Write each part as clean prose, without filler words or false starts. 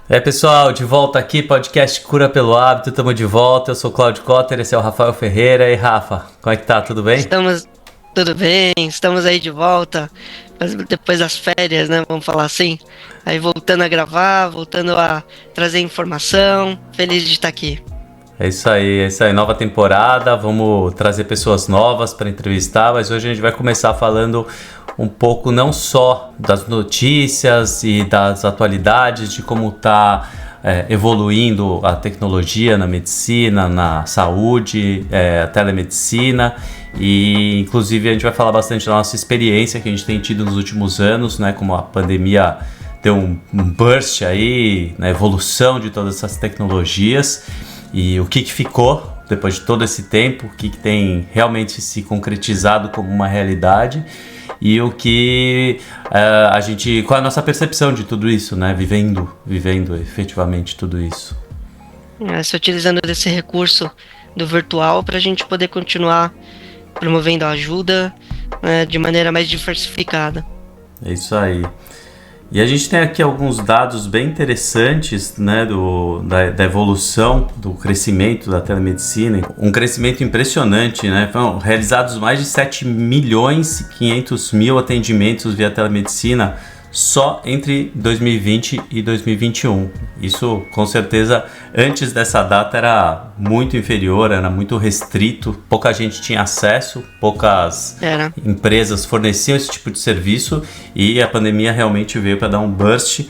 Pessoal, de volta aqui, podcast Cura pelo Hábito, estamos de volta, eu sou o Cláudio Cotter, esse é o Rafael Ferreira. E Rafa, como é que tá, tudo bem? Tudo bem, estamos aí de volta, mas depois das férias, né, vamos falar assim, aí voltando a gravar, voltando a trazer informação, feliz de estar aqui. É isso aí, nova temporada, vamos trazer pessoas novas para entrevistar, mas hoje a gente vai começar falando um pouco não só das notícias e das atualidades, de como está evoluindo a tecnologia na medicina, na saúde, a telemedicina, e inclusive a gente vai falar bastante da nossa experiência que a gente tem tido nos últimos anos, né, como a pandemia deu um burst aí na evolução de todas essas tecnologias e o que ficou depois de todo esse tempo, o que tem realmente se concretizado como uma realidade e o que qual é a nossa percepção de tudo isso, né? Vivendo efetivamente tudo isso. Se utilizando desse recurso do virtual para a gente poder continuar promovendo a ajuda, né, de maneira mais diversificada. É isso aí. E a gente tem aqui alguns dados bem interessantes, né, da evolução, do crescimento da telemedicina. Um crescimento impressionante, né? Foram realizados mais de 7 milhões e 500 mil atendimentos via telemedicina só entre 2020 e 2021. Isso, com certeza, antes dessa data era muito inferior, era muito restrito, pouca gente tinha acesso, poucas empresas forneciam esse tipo de serviço e a pandemia realmente veio para dar um burst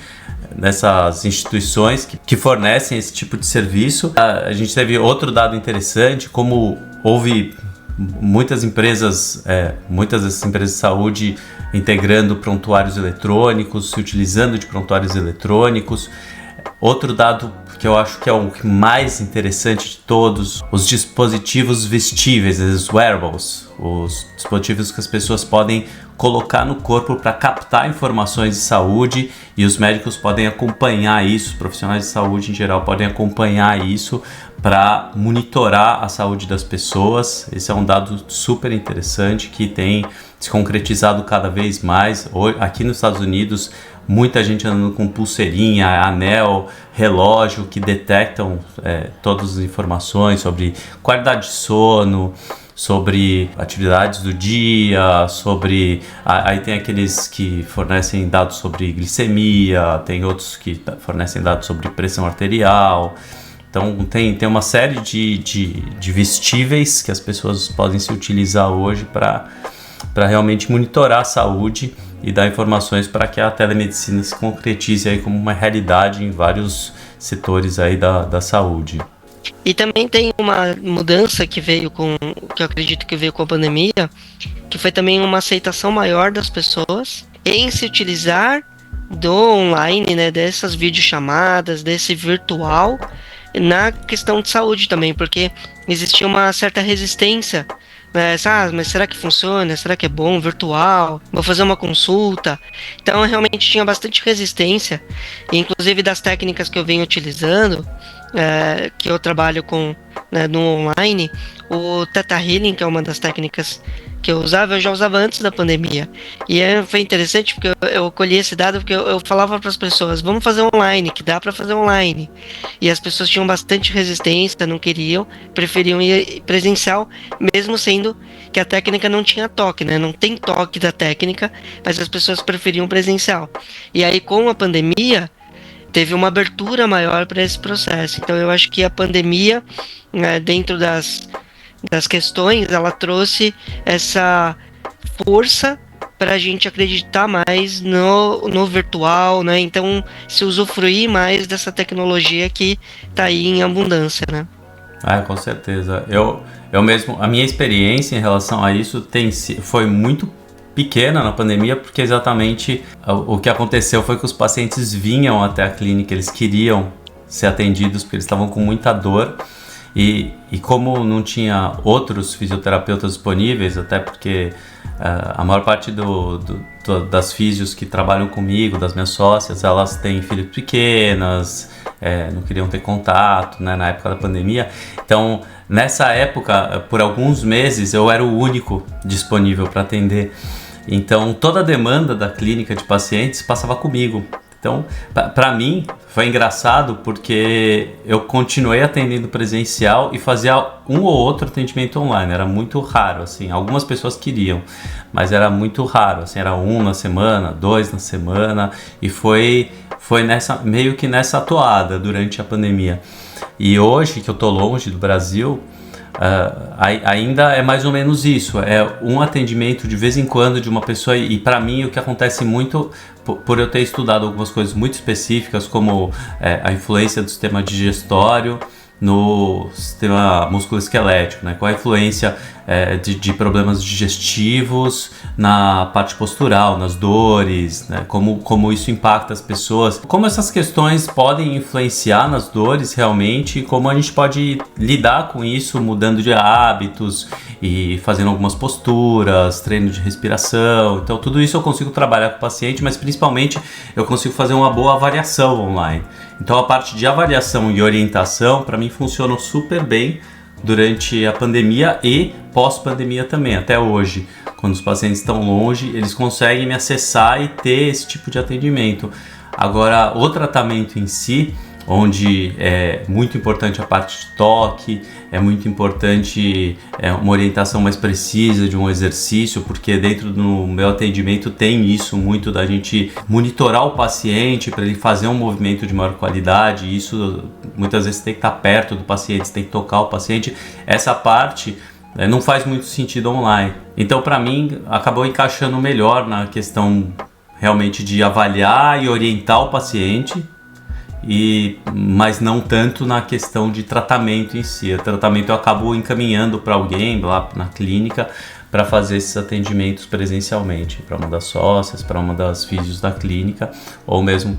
nessas instituições que fornecem esse tipo de serviço. A gente teve outro dado interessante, como houve muitas dessas empresas de saúde integrando prontuários eletrônicos, se utilizando de prontuários eletrônicos. Outro dado que eu acho que é o mais interessante de todos, os dispositivos vestíveis, os wearables, os dispositivos que as pessoas podem colocar no corpo para captar informações de saúde e os médicos podem acompanhar isso, os profissionais de saúde em geral podem acompanhar isso para monitorar a saúde das pessoas. Esse é um dado super interessante que tem se concretizado cada vez mais. Aqui nos Estados Unidos, muita gente andando com pulseirinha, anel, relógio que detectam todas as informações sobre qualidade de sono, sobre atividades do dia, aí tem aqueles que fornecem dados sobre glicemia, tem outros que fornecem dados sobre pressão arterial. Então tem uma série de vestíveis que as pessoas podem se utilizar hoje para realmente monitorar a saúde e dar informações para que a telemedicina se concretize aí como uma realidade em vários setores aí da saúde. E também tem uma mudança que eu acredito que veio com a pandemia, que foi também uma aceitação maior das pessoas em se utilizar do online, né, dessas videochamadas, desse virtual, na questão de saúde também, porque existia uma certa resistência, né? Mas será que funciona? Será que é bom virtual? Vou fazer uma consulta. Então realmente tinha bastante resistência, e, inclusive das técnicas que eu venho utilizando, que eu trabalho com, né, no online, o Theta Healing, que é uma das técnicas que eu já usava antes da pandemia. E foi interessante porque eu colhi esse dado porque eu falava para as pessoas, vamos fazer online, que dá para fazer online. E as pessoas tinham bastante resistência, não queriam, preferiam ir presencial, mesmo sendo que a técnica não tinha toque, né? Não tem toque da técnica, mas as pessoas preferiam presencial. E aí com a pandemia, teve uma abertura maior para esse processo. Então eu acho que a pandemia, né, dentro das questões, ela trouxe essa força para a gente acreditar mais no virtual, né? Então se usufruir mais dessa tecnologia que está aí em abundância, né? Com certeza. Eu mesmo, a minha experiência em relação a isso foi muito pequena na pandemia, porque exatamente o que aconteceu foi que os pacientes vinham até a clínica, eles queriam ser atendidos porque eles estavam com muita dor e como não tinha outros fisioterapeutas disponíveis, até porque a maior parte das físios que trabalham comigo, das minhas sócias, elas têm filhos pequenas, não queriam ter contato, né, na época da pandemia. Então, nessa época, por alguns meses, eu era o único disponível para atender. Então, toda a demanda da clínica de pacientes passava comigo. Então, para mim, foi engraçado porque eu continuei atendendo presencial e fazia um ou outro atendimento online. Era muito raro, assim. Algumas pessoas queriam, mas era muito raro, assim. Era 1 na semana, 2 na semana, e foi meio que nessa toada durante a pandemia. E hoje, que eu tô longe do Brasil, ainda é mais ou menos isso, é um atendimento de vez em quando de uma pessoa, e para mim o que acontece muito, por eu ter estudado algumas coisas muito específicas, como a influência do sistema digestório no sistema musculoesquelético, né? Qual a influência de problemas digestivos na parte postural, nas dores, né? Como isso impacta as pessoas, como essas questões podem influenciar nas dores realmente, e como a gente pode lidar com isso mudando de hábitos e fazendo algumas posturas, treino de respiração. Então tudo isso eu consigo trabalhar com o paciente, mas principalmente eu consigo fazer uma boa avaliação online. Então a parte de avaliação e orientação para mim funcionou super bem durante a pandemia e pós-pandemia também, até hoje. Quando os pacientes estão longe, eles conseguem me acessar e ter esse tipo de atendimento. Agora, o tratamento em si, onde é muito importante a parte de toque, é muito importante uma orientação mais precisa de um exercício, porque dentro do meu atendimento tem isso muito da gente monitorar o paciente para ele fazer um movimento de maior qualidade. Isso muitas vezes tem que estar perto do paciente, tem que tocar o paciente. Essa parte não faz muito sentido online. Então, para mim, acabou encaixando melhor na questão realmente de avaliar e orientar o paciente, mas não tanto na questão de tratamento em si. O tratamento eu acabo encaminhando para alguém lá na clínica para fazer esses atendimentos presencialmente, para uma das sócias, para uma das físios da clínica, ou mesmo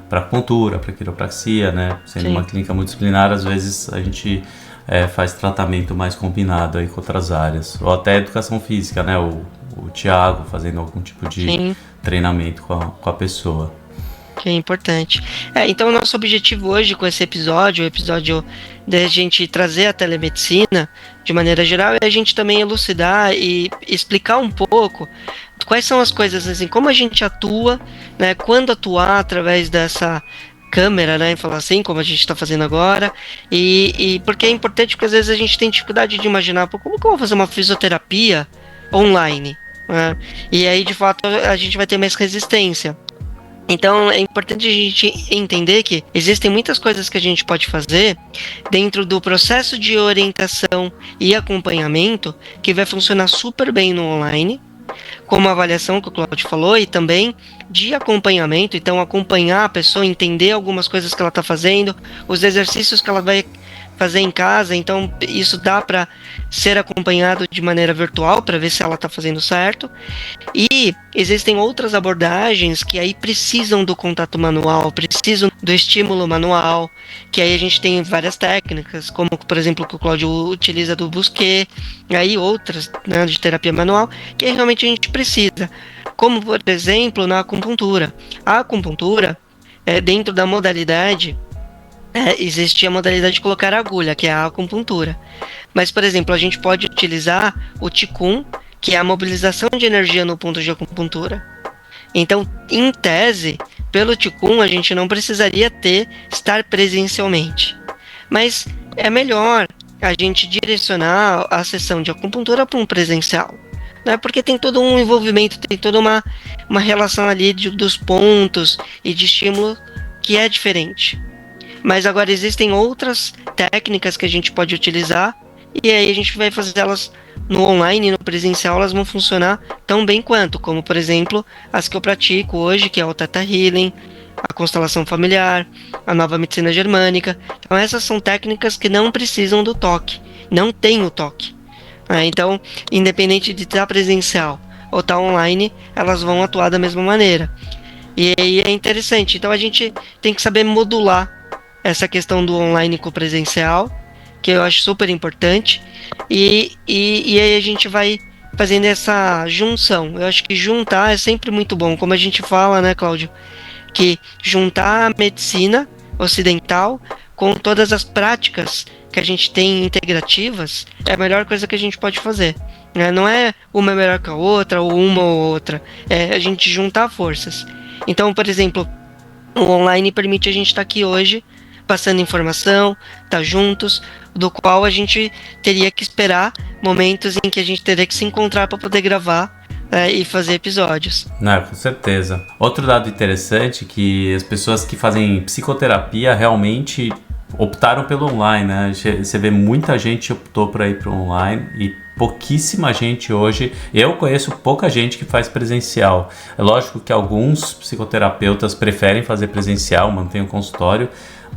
para acupuntura, para quiropraxia, né? Sendo Sim. uma clínica multidisciplinar, às vezes a gente faz tratamento mais combinado aí com outras áreas, ou até educação física, né? O Thiago fazendo algum tipo de Sim. treinamento com a pessoa. Que é importante. Então o nosso objetivo hoje com esse episódio, o episódio da gente trazer a telemedicina de maneira geral, é a gente também elucidar e explicar um pouco quais são as coisas, assim, como a gente atua, né, quando atuar através dessa câmera, né, falar assim, como a gente está fazendo agora, e porque é importante, porque às vezes a gente tem dificuldade de imaginar, como que eu vou fazer uma fisioterapia online, né? E aí de fato a gente vai ter mais resistência. Então é importante a gente entender que existem muitas coisas que a gente pode fazer dentro do processo de orientação e acompanhamento que vai funcionar super bem no online, como a avaliação que o Cláudio falou, e também de acompanhamento. Então acompanhar a pessoa, entender algumas coisas que ela está fazendo, os exercícios que ela vai fazer em casa. Então isso dá para ser acompanhado de maneira virtual para ver se ela está fazendo certo. E existem outras abordagens que aí precisam do contato manual, precisam do estímulo manual, que aí a gente tem várias técnicas, como por exemplo que o Cláudio utiliza do Busquet, e aí outras, né, de terapia manual, que aí realmente a gente precisa, como por exemplo na acupuntura. A acupuntura, dentro da modalidade, existe a modalidade de colocar agulha, que é a acupuntura. Mas, por exemplo, a gente pode utilizar o Qigong, que é a mobilização de energia no ponto de acupuntura. Então, em tese, pelo Qigong, a gente não precisaria estar presencialmente. Mas é melhor a gente direcionar a sessão de acupuntura para um presencial, né? Porque tem todo um envolvimento, tem toda uma relação ali dos pontos e de estímulo que é diferente. Mas agora existem outras técnicas que a gente pode utilizar, e aí a gente vai fazer elas no online e no presencial, elas vão funcionar tão bem quanto, como por exemplo as que eu pratico hoje, que é o Theta Healing, a constelação familiar, a nova medicina germânica. Então essas são técnicas que não precisam do toque, não tem o toque. Então, independente de estar presencial ou estar online, elas vão atuar da mesma maneira. E aí é interessante, então a gente tem que saber modular essa questão do online com o presencial, que eu acho super importante, e aí a gente vai fazendo essa junção. Eu acho que juntar é sempre muito bom, como a gente fala, né, Cláudio, que juntar a medicina ocidental com todas as práticas que a gente tem integrativas é a melhor coisa que a gente pode fazer, né? Não é uma melhor que a outra, ou uma ou outra, é a gente juntar forças. Então, por exemplo, O online permite a gente estar aqui hoje, passando informação, estar juntos, do qual a gente teria que esperar momentos em que a gente teria que se encontrar para poder gravar e fazer episódios. Não, com certeza. Outro dado interessante é que as pessoas que fazem psicoterapia realmente optaram pelo online, né? Você vê muita gente optou para ir para o online e pouquíssima gente hoje. Eu conheço pouca gente que faz presencial. É lógico que alguns psicoterapeutas preferem fazer presencial, mantêm o consultório,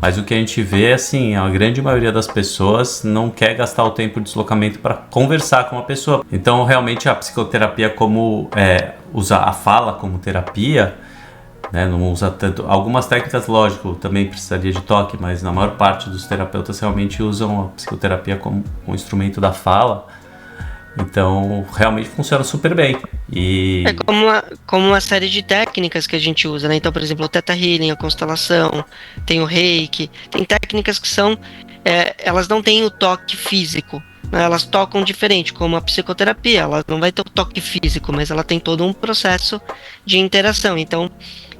mas o que a gente vê é assim, a grande maioria das pessoas não quer gastar o tempo de deslocamento para conversar com uma pessoa. Então, realmente, a psicoterapia como usa a fala como terapia, né, não usa tanto. Algumas técnicas, lógico, também precisaria de toque, mas na maior parte dos terapeutas realmente usam a psicoterapia como um instrumento da fala. Então, realmente funciona super bem. E É como uma série de técnicas que a gente usa, né? Então, por exemplo, o Theta Healing, a constelação, tem o Reiki, tem técnicas que são, elas não têm o toque físico, né? Elas tocam diferente, como a psicoterapia, ela não vai ter o toque físico, mas ela tem todo um processo de interação. Então,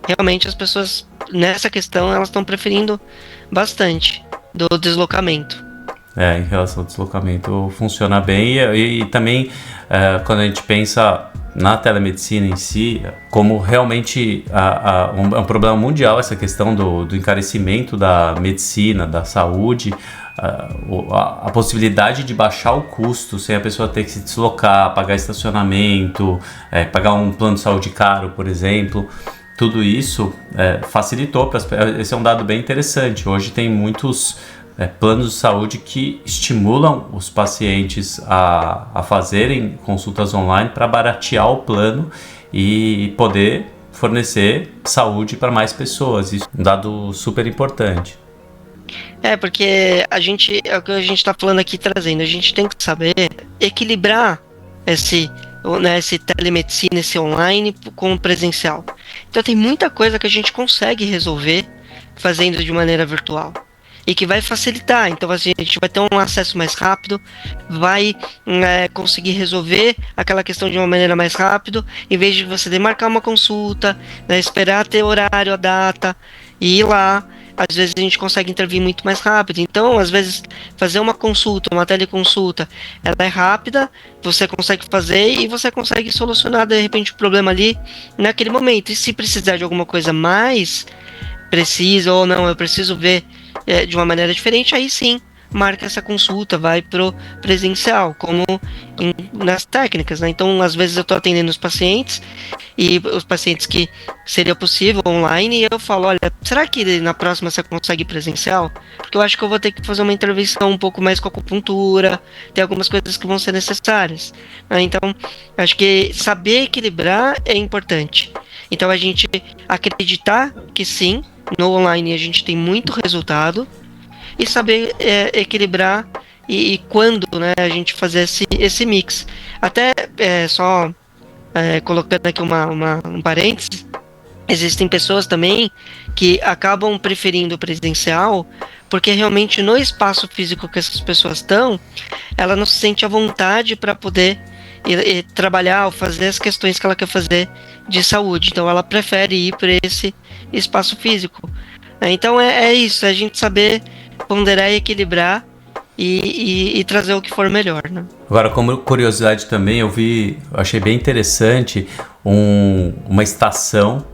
realmente as pessoas, nessa questão, elas estão preferindo bastante do deslocamento. em relação ao deslocamento funciona bem e também quando a gente pensa na telemedicina em si, como realmente é um problema mundial essa questão do encarecimento da medicina, da saúde, a possibilidade de baixar o custo sem a pessoa ter que se deslocar, pagar estacionamento, pagar um plano de saúde caro, por exemplo. Tudo isso facilitou. Esse é um dado bem interessante. Hoje tem muitos planos de saúde que estimulam os pacientes a fazerem consultas online para baratear o plano e poder fornecer saúde para mais pessoas. Isso é um dado super importante. Porque é o que a gente está falando aqui, trazendo. A gente tem que saber equilibrar esse telemedicina, esse online com o presencial. Então tem muita coisa que a gente consegue resolver fazendo de maneira virtual e que vai facilitar. Então a gente vai ter um acesso mais rápido, vai conseguir resolver aquela questão de uma maneira mais rápida, em vez de você demarcar uma consulta, esperar ter horário, a data e ir lá. Às vezes a gente consegue intervir muito mais rápido. Então, às vezes, fazer uma consulta, uma teleconsulta, ela é rápida, você consegue fazer e você consegue solucionar, de repente, o problema ali naquele momento. E se precisar de alguma coisa mais precisa ou não, eu preciso ver de uma maneira diferente, aí sim, marca essa consulta, vai pro presencial, como nas técnicas, né? Então, às vezes eu estou atendendo os pacientes e os pacientes que seria possível online, e eu falo, olha, será que na próxima você consegue presencial? Porque eu acho que eu vou ter que fazer uma intervenção um pouco mais com acupuntura, tem algumas coisas que vão ser necessárias, né? Então, acho que saber equilibrar é importante. Então, a gente acreditar que sim, no online a gente tem muito resultado, e saber equilibrar e quando, né, a gente fazer esse mix. Até só colocando aqui um parênteses, existem pessoas também que acabam preferindo o presencial porque realmente no espaço físico que essas pessoas estão, ela não se sente à vontade para poder ir trabalhar ou fazer as questões que ela quer fazer de saúde. Então ela prefere ir para esse espaço físico. Então é isso, é a gente saber ponderar e equilibrar e trazer o que for melhor, né? Agora, como curiosidade também, eu achei bem interessante uma estação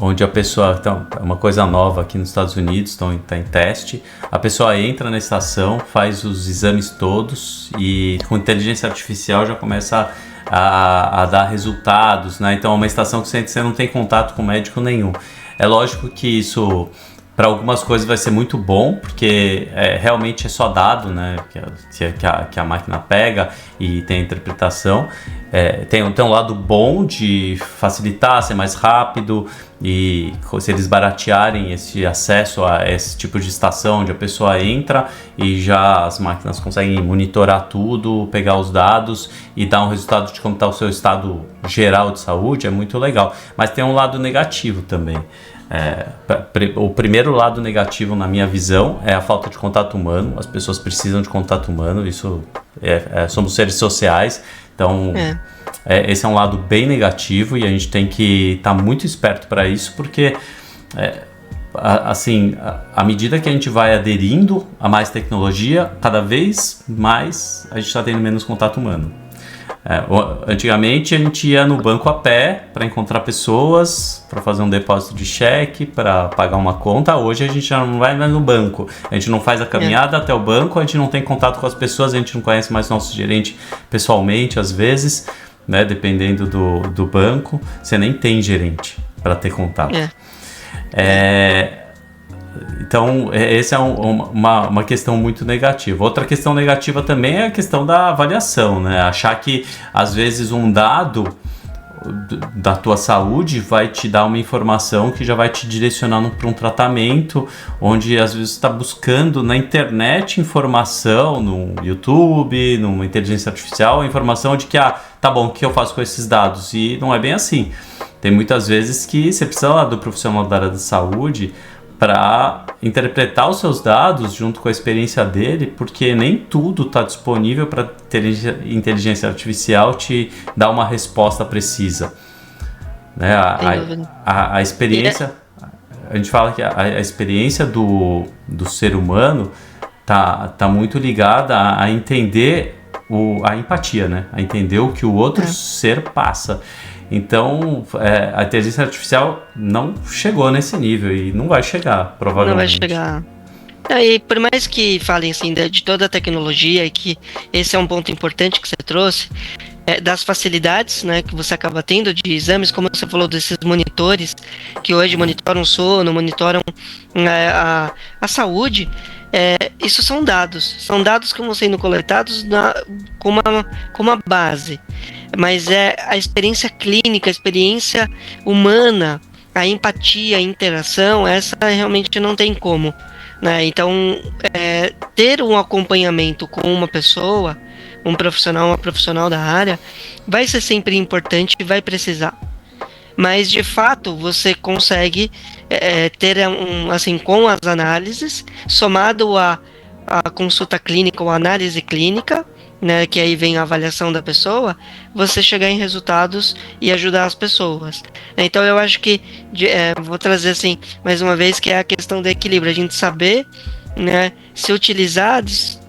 onde a pessoa, então, é uma coisa nova aqui nos Estados Unidos, está em teste, a pessoa entra na estação, faz os exames todos e com inteligência artificial já começa a dar resultados, né? Então é uma estação que você não tem contato com médico nenhum. É lógico que isso para algumas coisas vai ser muito bom, porque realmente é só dado, né, que a máquina pega e tem a interpretação. Tem um lado bom de facilitar, ser mais rápido, e se eles baratearem esse acesso a esse tipo de estação onde a pessoa entra e já as máquinas conseguem monitorar tudo, pegar os dados e dar um resultado de como está o seu estado geral de saúde, é muito legal. Mas tem um lado negativo também. O primeiro lado negativo, na minha visão, é a falta de contato humano. As pessoas precisam de contato humano, isso somos seres sociais, então esse é um lado bem negativo e a gente tem que estar muito esperto para isso, porque assim, à medida que a gente vai aderindo a mais tecnologia, cada vez mais a gente está tendo menos contato humano. Antigamente a gente ia no banco a pé para encontrar pessoas, para fazer um depósito de cheque, para pagar uma conta. Hoje a gente já não vai mais no banco, a gente não faz a caminhada até o banco, a gente não tem contato com as pessoas, a gente não conhece mais nosso gerente pessoalmente às vezes, né? Dependendo do banco, você nem tem gerente para ter contato. Então, essa é uma questão muito negativa. Outra questão negativa também é a questão da avaliação, né? Achar que, às vezes, um dado da tua saúde vai te dar uma informação que já vai te direcionar para um tratamento, onde, às vezes, você está buscando na internet informação, no YouTube, numa inteligência artificial, a informação de que, tá bom, o que eu faço com esses dados? E não é bem assim. Tem muitas vezes que você precisa lá do profissional da área da saúde para interpretar os seus dados junto com a experiência dele, porque nem tudo está disponível para inteligência artificial te dar uma resposta precisa. Né? A experiência, a gente fala que a experiência do ser humano tá muito ligada a entender a empatia, né? A entender o que o outro ser passa. Então, a inteligência artificial não chegou nesse nível e não vai chegar, provavelmente. Não vai chegar. E por mais que falem assim de toda a tecnologia, e que esse é um ponto importante que você trouxe, das facilidades, né, que você acaba tendo de exames, como você falou desses monitores, que hoje monitoram o sono, monitoram a saúde, isso são dados que vão sendo coletados com uma base. Mas a experiência clínica, a experiência humana, a empatia, a interação, essa realmente não tem como, né? Então, ter um acompanhamento com uma pessoa, uma profissional da área, vai ser sempre importante e vai precisar. Mas, de fato, você consegue ter, assim, com as análises, somado à consulta clínica ou análise clínica, né, que aí vem a avaliação da pessoa, você chegar em resultados e ajudar as pessoas. Então eu acho que, vou trazer assim, mais uma vez, que é a questão do equilíbrio, a gente saber, né, se utilizar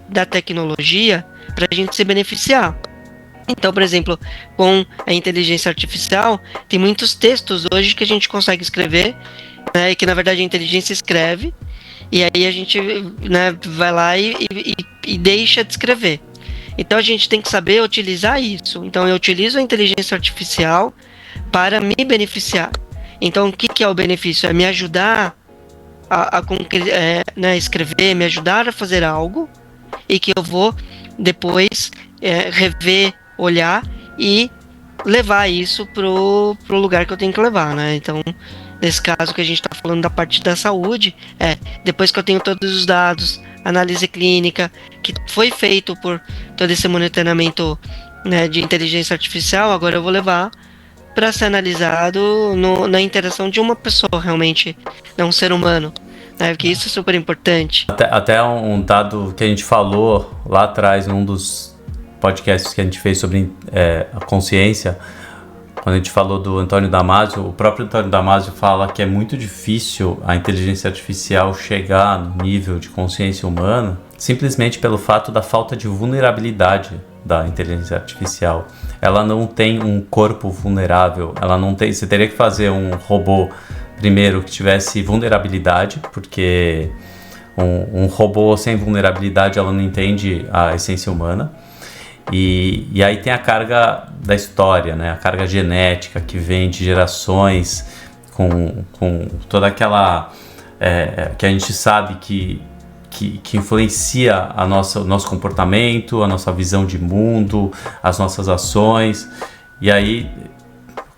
da tecnologia para a gente se beneficiar. Então, por exemplo, com a inteligência artificial, tem muitos textos hoje que a gente consegue escrever, né, que na verdade a inteligência escreve, e aí a gente, né, vai lá e deixa de escrever. Então a gente tem que saber utilizar isso. Então eu utilizo a inteligência artificial para me beneficiar. Então o que é o benefício? É me ajudar a escrever, me ajudar a fazer algo, e que eu vou depois rever, olhar e levar isso pro lugar que eu tenho que levar, né? Então, nesse caso que a gente está falando da parte da saúde, depois que eu tenho todos os dados, análise clínica, que foi feito por todo esse monitoramento, né, de inteligência artificial, agora eu vou levar para ser analisado na interação de uma pessoa realmente, não um ser humano, né, porque isso é super importante. Até um dado que a gente falou lá atrás, num dos podcasts que a gente fez sobre a consciência, quando a gente falou do Antônio Damasio, o próprio Antônio Damasio fala que é muito difícil a inteligência artificial chegar no nível de consciência humana, simplesmente pelo fato da falta de vulnerabilidade da inteligência artificial. Ela não tem um corpo vulnerável, você teria que fazer um robô, primeiro, que tivesse vulnerabilidade, porque um robô sem vulnerabilidade, ela não entende a essência humana. E aí tem a carga da história, né? A carga genética que vem de gerações, com toda aquela que a gente sabe que influencia o nosso comportamento, a nossa visão de mundo, as nossas ações. E aí,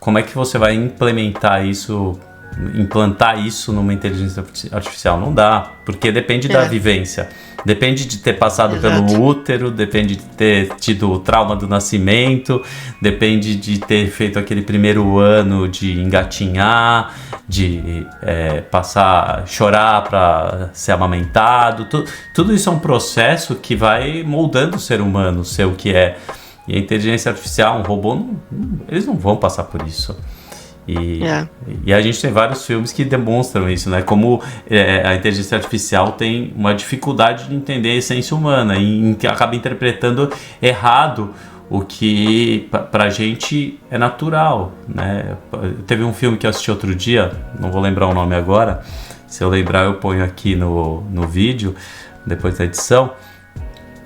como é que você vai implantar isso numa inteligência artificial? Não dá, porque depende da vivência. Depende de ter passado pelo útero, depende de ter tido o trauma do nascimento, depende de ter feito aquele primeiro ano de engatinhar, de chorar para ser amamentado. Tudo isso é um processo que vai moldando o ser humano, o que é. E a inteligência artificial, um robô, eles não vão passar por isso. E, e a gente tem vários filmes que demonstram isso, né? Como a inteligência artificial tem uma dificuldade de entender a essência humana e acaba interpretando errado o que pra gente é natural, né? Teve um filme que eu assisti outro dia, não vou lembrar o nome agora, se eu lembrar eu ponho aqui no vídeo, depois da edição,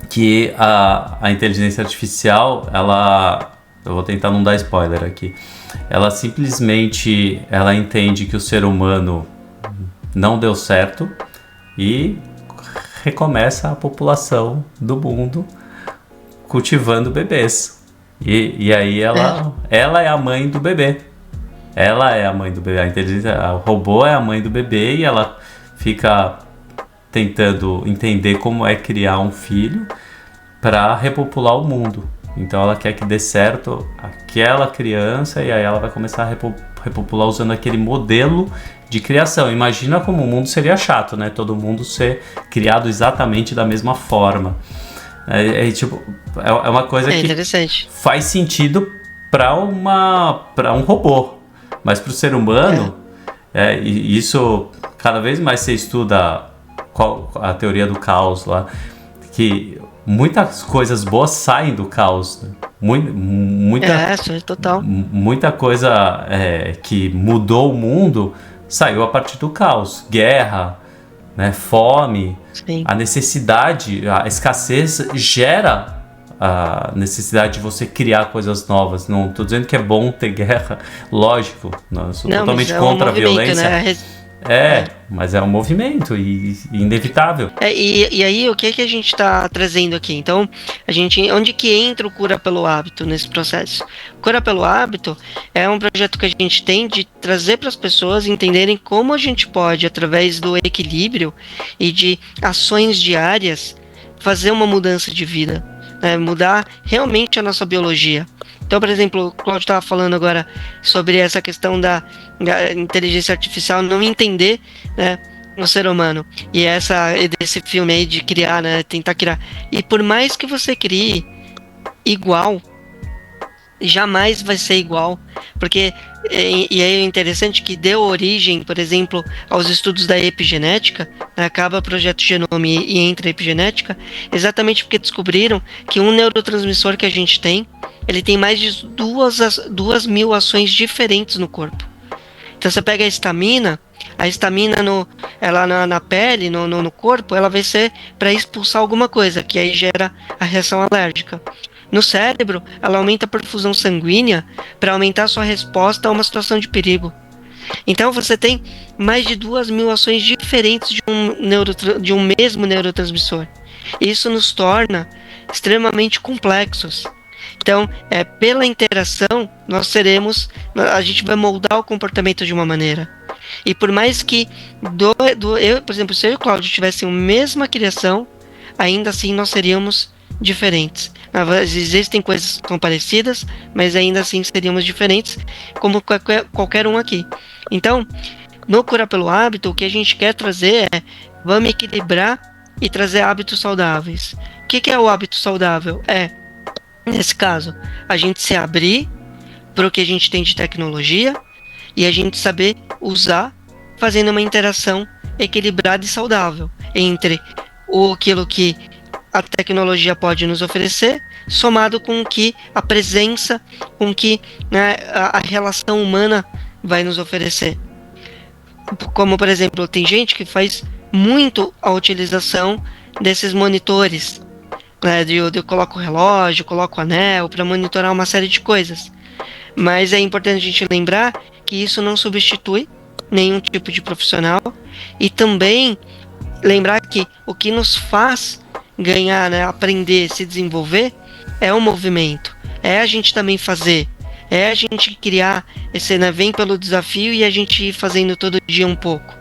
que a inteligência artificial, eu vou tentar não dar spoiler aqui, ela simplesmente entende que o ser humano não deu certo e recomeça a população do mundo cultivando bebês. E aí ela é a mãe do bebê. Ela é a mãe do bebê. O robô é a mãe do bebê e ela fica tentando entender como é criar um filho para repopular o mundo. Então ela quer que dê certo aquela criança e aí ela vai começar a repopular usando aquele modelo de criação. Imagina como o mundo seria chato, né? Todo mundo ser criado exatamente da mesma forma. É uma coisa que faz sentido para um robô, mas para o ser humano, e isso cada vez mais você estuda a teoria do caos lá, que muitas coisas boas saem do caos, né? Muita coisa que mudou o mundo saiu a partir do caos. Guerra, né? Fome, sim. A necessidade, a escassez gera a necessidade de você criar coisas novas. Não estou dizendo que é bom ter guerra, lógico, não, eu sou totalmente contra a violência. Né? Mas é um movimento e inevitável. E aí, o que a gente está trazendo aqui? Então, onde que entra o Cura pelo Hábito nesse processo? Cura pelo Hábito é um projeto que a gente tem de trazer para as pessoas entenderem como a gente pode, através do equilíbrio e de ações diárias, fazer uma mudança de vida, né? Mudar realmente a nossa biologia. Então, por exemplo, o Cláudio estava falando agora sobre essa questão da inteligência artificial não entender, né, o ser humano. E desse filme aí de criar, né, tentar criar. E por mais que você crie igual, jamais vai ser igual. Porque, e é interessante que deu origem, por exemplo, aos estudos da epigenética, né, acaba o projeto Genome e entra a epigenética, exatamente porque descobriram que um neurotransmissor que a gente tem, ele tem mais de 2.000 ações diferentes no corpo. Então você pega a estamina ela na pele, no corpo, ela vai ser para expulsar alguma coisa, que aí gera a reação alérgica. No cérebro, ela aumenta a perfusão sanguínea para aumentar a sua resposta a uma situação de perigo. Então você tem mais de 2.000 ações diferentes de um mesmo neurotransmissor. Isso nos torna extremamente complexos. Então, pela interação, a gente vai moldar o comportamento de uma maneira. E por mais que, por exemplo, se eu e o Cláudio tivessem a mesma criação, ainda assim nós seríamos diferentes. Existem coisas que são parecidas, mas ainda assim seríamos diferentes, como qualquer um aqui. Então, no Cura pelo Hábito, o que a gente quer trazer vamos equilibrar e trazer hábitos saudáveis. O que é o hábito saudável? Nesse caso, a gente se abrir para o que a gente tem de tecnologia e a gente saber usar, fazendo uma interação equilibrada e saudável entre aquilo que a tecnologia pode nos oferecer, somado com que a presença, com que, né, a relação humana vai nos oferecer. Como, por exemplo, tem gente que faz muito a utilização desses monitores, né, eu coloco o relógio, coloco o anel para monitorar uma série de coisas. Mas é importante a gente lembrar que isso não substitui nenhum tipo de profissional e também lembrar que o que nos faz ganhar, né, aprender, se desenvolver é o movimento, é a gente também fazer, é a gente criar esse, né, vem pelo desafio e a gente ir fazendo todo dia um pouco.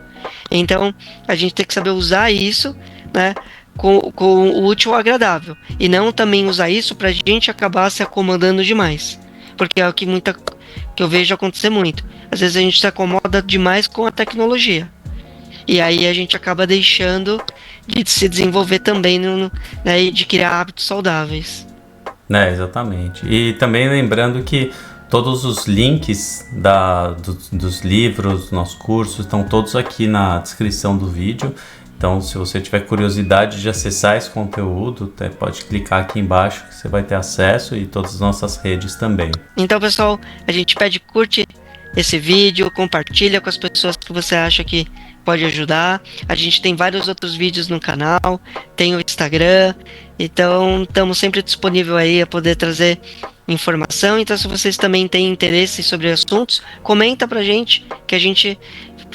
Então a gente tem que saber usar isso, né, com o útil ao agradável, e não também usar isso pra gente acabar se acomodando demais, porque é o que eu vejo acontecer muito. Às vezes a gente se acomoda demais com a tecnologia, e aí a gente acaba deixando de se desenvolver também, né, e de criar hábitos saudáveis. Exatamente. E também lembrando que Todos os links dos livros, dos nossos cursos, estão todos aqui na descrição do vídeo. Então, se você tiver curiosidade de acessar esse conteúdo, pode clicar aqui embaixo que você vai ter acesso, e todas as nossas redes também. Então, pessoal, a gente pede curte esse vídeo, compartilha com as pessoas que você acha que pode ajudar. A gente tem vários outros vídeos no canal, tem o Instagram, então estamos sempre disponível aí a poder trazer informação. Então, se vocês também têm interesse sobre assuntos, comenta pra gente, que a gente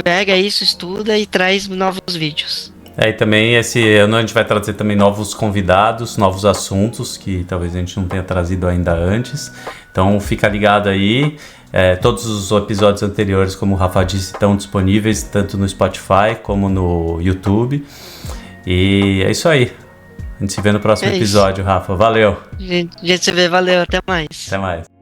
pega isso, estuda e traz novos vídeos. E também esse ano a gente vai trazer também novos convidados, novos assuntos que talvez a gente não tenha trazido ainda antes. Então fica ligado aí. Todos os episódios anteriores, como o Rafa disse, estão disponíveis tanto no Spotify como no YouTube. E é isso aí. A gente se vê no próximo episódio, Rafa. Valeu. A gente se vê, valeu, até mais. Até mais.